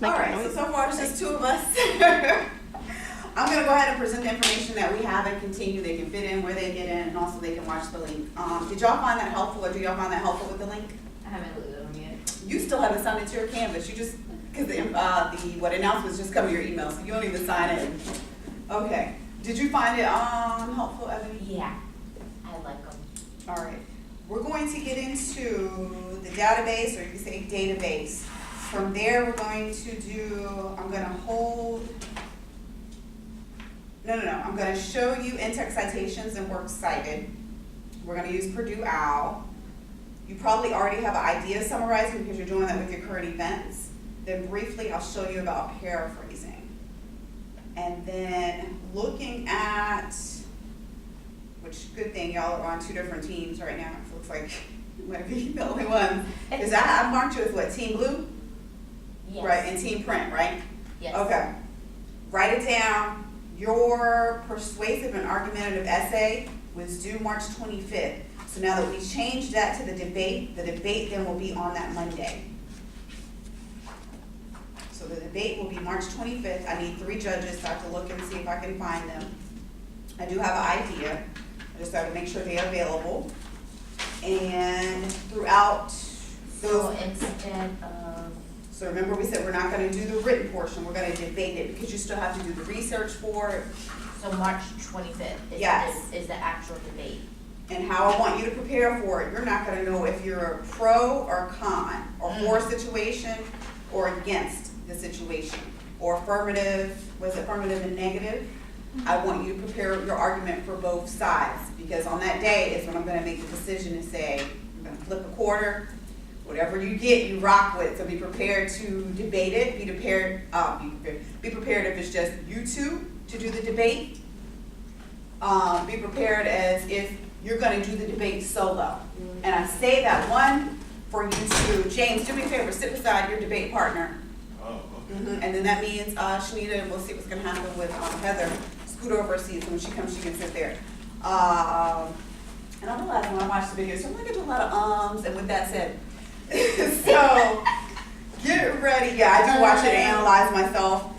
All making right, noise. so far it's just two of us. I'm gonna go ahead and present the information that we have and continue. They can fit in where they get in, and also they can watch the link. Did y'all find that helpful, or do y'all find that helpful with the link? I haven't looked at them yet. You still haven't signed into your Canvas. You just, because what announcements just come to your email, so you don't even sign in. Okay. Did you find it helpful, Ebony? Yeah, I like them. All right. We're going to get into the database, or you can say database. From there, we're going to do, I'm going to hold, I'm going to show you in-text citations and works cited. We're going to use Purdue OWL. You probably already have an idea of summarizing because you're doing that with your current events. Then briefly, I'll show you about paraphrasing. And then looking at, which good thing y'all are on two different teams right now. It looks like you might be the only one. Because I marked you as what, Team Blue? Yes. Right, and Team Print, right? Yes. Okay. Write it down. Your persuasive and argumentative essay was due March 25th. So now that we changed that to the debate then will be on that Monday. So the debate will be March 25th. I need 3 judges, so I have to look and see if I can find them. I do have an idea. I just have to make sure they are available. And throughout So those, instead of, so remember we said we're not gonna do the written portion, we're gonna debate it because you still have to do the research for it so March 25th Yes. is the actual debate. and how I want you to prepare for it. You're not gonna know if you're a pro or con, or for a situation or against the situation, or affirmative, was it affirmative and negative? I want you to prepare your argument for both sides, because on that day is when I'm gonna make the decision and say, I'm gonna flip a quarter, whatever you get, you rock with. So be prepared to debate it, be prepared if it's just you two to do the debate. Be prepared as if you're gonna do the debate solo. And I say that one for you to, James, do me a favor, sit beside your debate partner. Oh, okay. And then that means Shanita, and we'll see what's gonna happen with Heather. Scoot over a seat, so when she comes, she can sit there. And I realized when I watched the video, so I'm not gonna do a lot of ums, and with that said, so get ready. Yeah, I do watch it and analyze myself.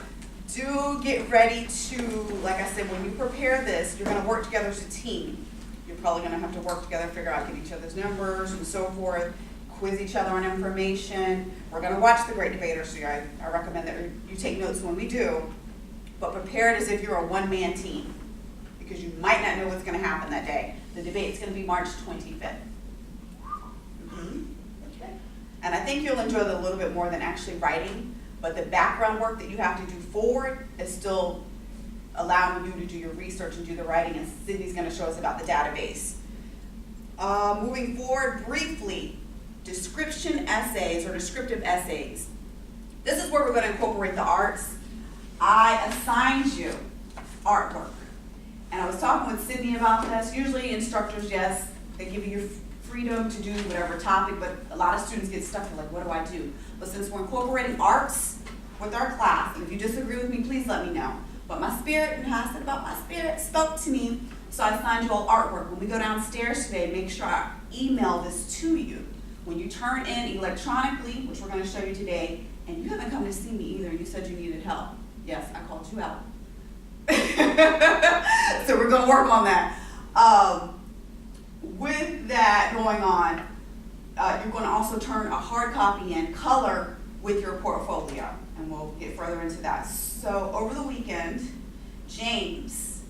Do get ready to, like I said, when you prepare this, you're gonna work together as a team. You're probably gonna have to work together, figure out, get each other's numbers and so forth, quiz each other on information. We're gonna watch The Great Debater, so I recommend that you take notes when we do, but prepare it as if you're a one-man team, because you might not know what's gonna happen that day. The debate's gonna be March 25th. Okay. And I think you'll enjoy it a little bit more than actually writing, but the background work that you have to do forward is still allowing you to do your research and do the writing, and Sydney's gonna show us about the database. Moving forward briefly, description essays or descriptive essays. This is where we're gonna incorporate the arts. I assigned you artwork. And I was talking with Sydney about this. Usually instructors, yes, they give you your freedom to do whatever topic, but a lot of students get stuck, they're like, what do I do? But since we're incorporating arts with our class, and if you disagree with me, please let me know. But my spirit, and how I said about my spirit, spoke to me, so I assigned you all artwork. When we go downstairs today, make sure I email this to you. When you turn in electronically, which we're gonna show you today, and you haven't come to see me either, you said you needed help. Yes, I called you out. So we're gonna work on that. With that going on, you're gonna also turn a hard copy in color with your portfolio, and we'll get further into that. So over the weekend, James,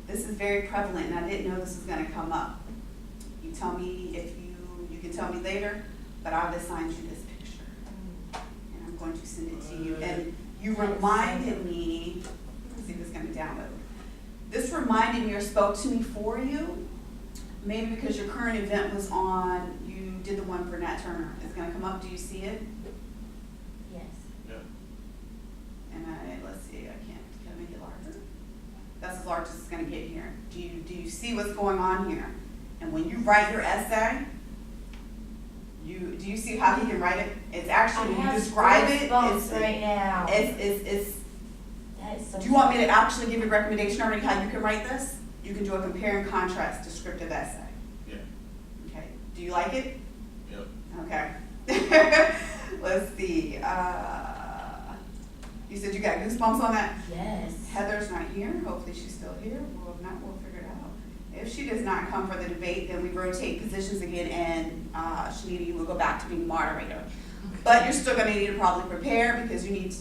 this is very prevalent, and I didn't know this was gonna come up. You tell me if you can tell me later, but I've assigned you this picture, and I'm going to send it to you. And you reminded me, let's see if it's gonna download. This reminded me or spoke to me for you, maybe because your current event was on, you did the one for Nat Turner. It's gonna come up, do you see it? Yes. Yeah. And let's see, can I make it larger? That's as large as it's gonna get here. Do you see what's going on here? And when you write your essay, do you see how he can write it? It's actually, when you describe it, it's right now. That is so. Do you want me to actually give you a recommendation already how you can write this? You can do a compare and contrast descriptive essay. Yeah. Okay, do you like it? Yep. Okay. Let's see, You said you got goosebumps on that? Yes. Heather's not here. Hopefully she's still here. Well, if not, we'll figure it out. If she does not come for the debate, then we rotate positions again, and Shanita, you will go back to being moderator. But you're still gonna need to probably prepare because you need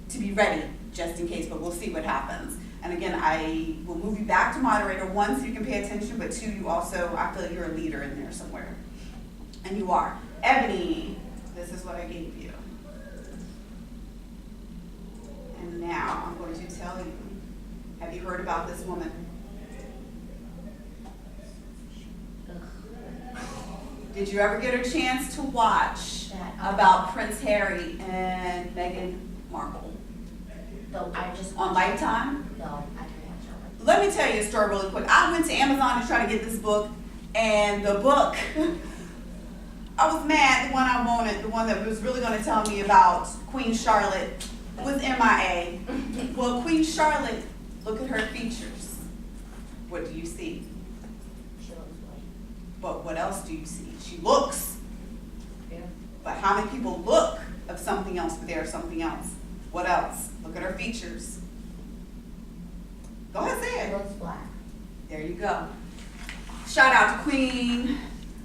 to be ready just in case, but we'll see what happens. And again, I will move you back to moderator, one, so you can pay attention, but two, you also, I feel like you're a leader in there somewhere. And you are. Ebony, this is what I gave you. And now I'm going to tell you, have you heard about this woman? Did you ever get a chance to watch about Prince Harry and Meghan Markle No, I just. on Lifetime? No, I didn't have Let me tell you a story really quick. I went to Amazon to try to get this book, and the book, I was mad, the one I wanted, the one that was really going to tell me about Queen Charlotte was MIA. Well, Queen Charlotte, look at her features. What do you see? She looks white. But what else do you see? She looks. Yeah. But how many people look of something else, but they're something else? What else? Look at her features. Go ahead, say She it. looks black. There you go. Shout out to Queen,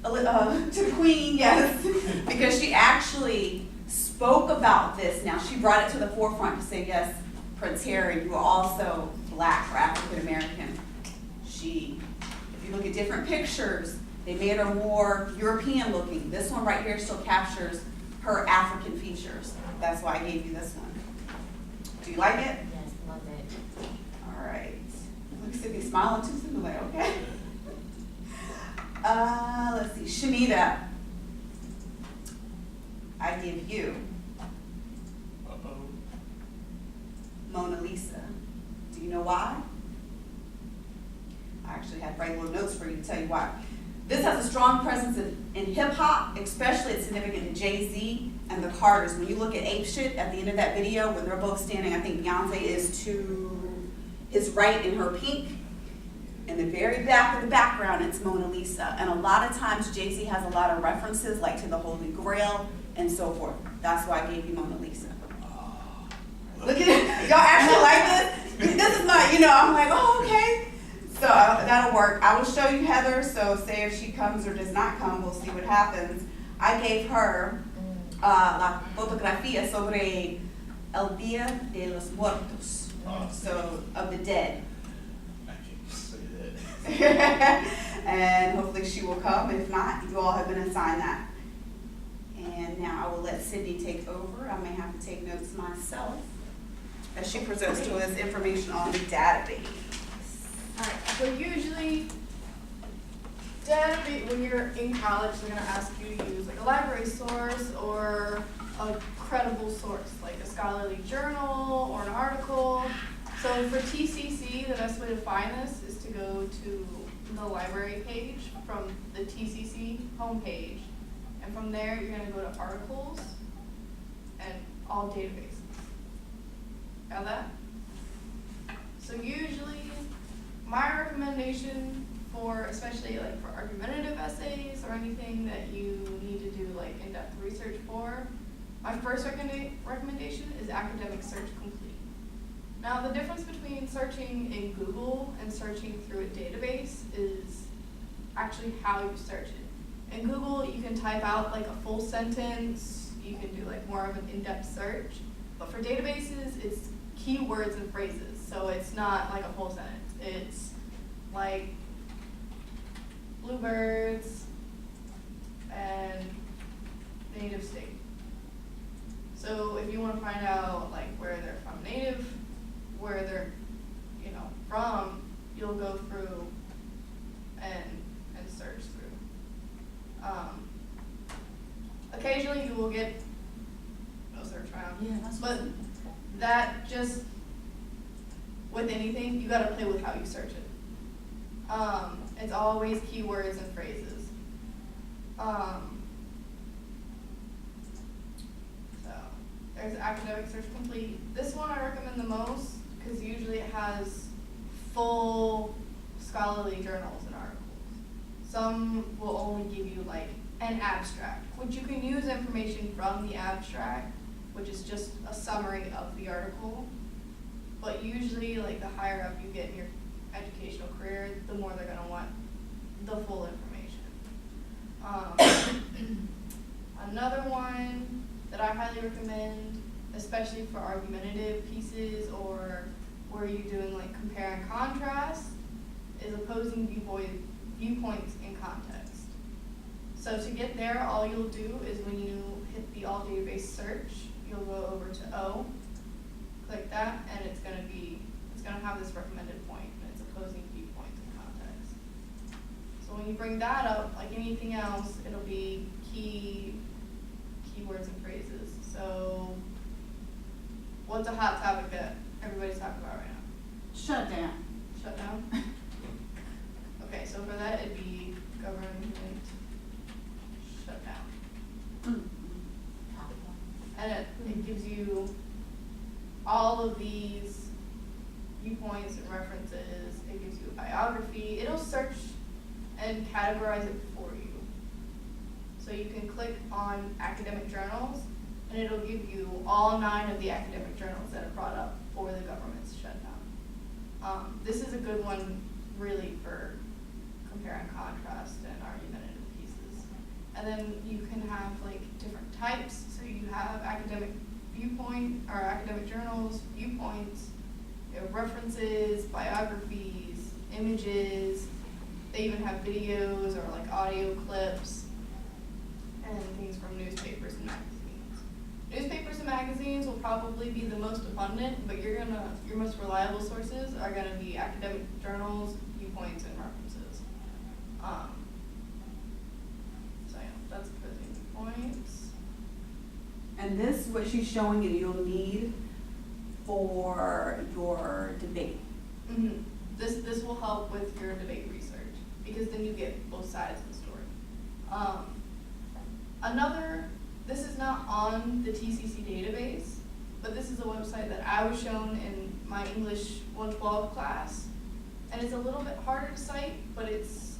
to the Queen, yes, because she actually spoke about this. Now, she brought it to the forefront to say, yes, Prince Harry, you are also black or African American. If you look at different pictures, they made her more European looking. This one right here still captures her African features. That's why I gave you this one. Do you like it? Yes, love it. All right. Look, Sydney smiling too, Sydney like, okay. Let's see, Shanita. I give you Mona Lisa. Do you know why? I actually had write little notes for you to tell you why. This has a strong presence in hip hop, especially it's significant in Jay-Z and the Carters. When you look at Ape Shit at the end of that video, when they're both standing, I think Beyonce is to his right in her pink. In the very back of the background, it's Mona Lisa. And a lot of times Jay-Z has a lot of references like to the Holy Grail and so forth. That's why I gave you Mona Lisa. Look at it. Y'all actually like this? This is not, I'm like, oh, okay. So that'll work. I will show you Heather, so say if she comes or does not come, we'll see what happens. I gave her la fotografía sobre el Día de los Muertos, so of the dead. I can't say that. And hopefully she will come. If not, you all have been assigned that. And now I will let Sydney take over. I may have to take notes myself as she presents to us information on the database. Alright, so usually, when you're in college, they're gonna ask you to use like a library source or a credible source, like a scholarly journal or an article. So for TCC, the best way to find this is to go to the library page from the TCC homepage. And from there, you're gonna go to articles and all databases. Got that? So usually, my recommendation for, especially like for argumentative essays or anything that you need to do like in-depth research for, my first recommendation is Academic Search Complete. Now the difference between searching in Google and searching through a database is actually how you search it. In Google, you can type out like a full sentence, you can do like more of an in-depth search, but for databases, it's keywords and phrases, so it's not like a whole sentence. It's like bluebirds and native state. So if you want to find out like where they're from native, where they're from, you'll go through and search through. Occasionally you will get no search round. Yeah, that's But that just, with anything, you gotta play with how you search it. It's always keywords and phrases. So, there's Academic Search Complete. This one I recommend the most, because usually it has full scholarly journals and articles. Some will only give you like an abstract, which you can use information from the abstract which is just a summary of the article. But usually, like, the higher up you get in your educational career, the more they're gonna want the full information. Another one that I highly recommend, especially for argumentative pieces or where you're doing like compare and contrast, is opposing viewpoints in context. So to get there, all you'll do is when you hit the all database search, you'll go over to O, click that, and it's gonna have this recommended point, and it's opposing viewpoints in context. So when you bring that up, like anything else, it'll be keywords and phrases. So what's a hot topic that everybody's talking about right now? Shut down. Shut down? Okay, so for that, it'd be government shutdown. And it gives you all of these viewpoints and references. It gives you a biography. It'll search and categorize it for you. So you can click on academic journals, and it'll give you all 9 of the academic journals that are brought up for the government's shutdown. This is a good one, really, for compare and contrast and argumentative pieces. And then you can have like different types. So you have academic viewpoint or academic journals, viewpoints, you have references, biographies, images. They even have videos or like audio clips and things from newspapers and magazines. Newspapers and magazines will probably be the most abundant, but your most reliable sources are gonna be academic journals, viewpoints, and references. So yeah, that's opposing viewpoints. And this, what she's showing you, you'll need for your debate. Mm-hmm. This will help with your debate research, because then you get both sides of the story. This is not on the TCC database, but this is a website that I was shown in my English 112 class, and it's a little bit harder to cite, but it's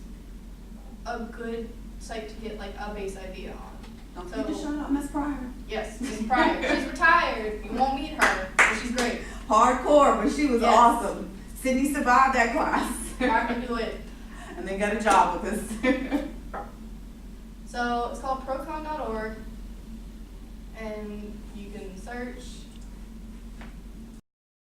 a good site to get like a base idea on. Don't forget to shout out Miss Pryor. Yes, Ms. Pryor. She's retired. You won't meet her, but she's great. Hardcore, but she was Yes. awesome. Sydney survived that class. I can do it. And they got a job with us. So it's called procon.org, and you can search